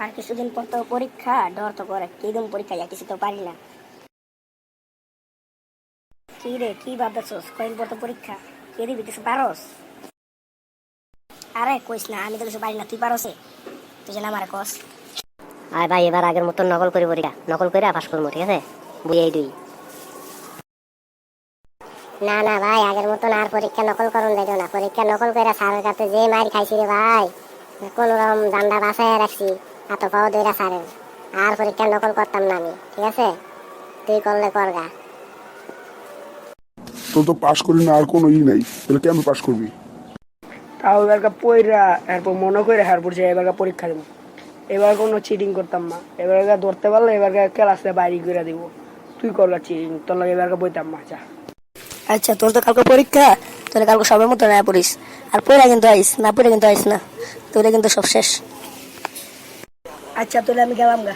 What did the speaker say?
আর কিছুদিন পর তো পরীক্ষা, ডর তো করে কি দিন পরীক্ষা যা কিছু তো পারি না। কি রে কি ভাবতেছস, কয়েক পর তো পরীক্ষা, কে দিবি কিছু পারস? আরে কইস না, আমি তো কিছু পারি না, তুই পারস? তুই যেন আমার কস। আয় ভাই, এবার আগের মতন নকল করে পরীক্ষা নকল করে পাস করবো, ঠিক আছে? বুঝে এই দুই। না না ভাই, আগের মতন আর পরীক্ষা নকল করুন যাইতো না। পরীক্ষা নকল করে স্যারের কাছে যে মার খাইছি রে ভাই, কোন রকম জান্ডা বাসায় রাখছি, হাত পাও দইরা স্যারের। আর পরীক্ষা নকল করতাম না আমি, ঠিক আছে? তুই করলে করগা। তোর তো পাস করি না, আর কোনো নাই, তাহলে কেমন পাস করবি? তাও এবারকার পইরা এরপর মনে করে এরপর যে এবারকার পরীক্ষা দেবো। এবার কোনো চিটিং করতাম না, এবারকার ধরতে পারলে এবারকার ক্লাসে বাইরে করে দিব। তুই করলা চিটিং, তোর লাগে এবারকার বইতাম না। যা। আচ্ছা তোর তো কালকে পরীক্ষা, তাহলে কালকে সবার মতো না পড়িস। আর পড়া কিন্তু আইস না, পড়ে কিন্তু আইস না, তাহলে কিন্তু সব শেষ। আচ্ছা তাহলে আমি গেলাম গা।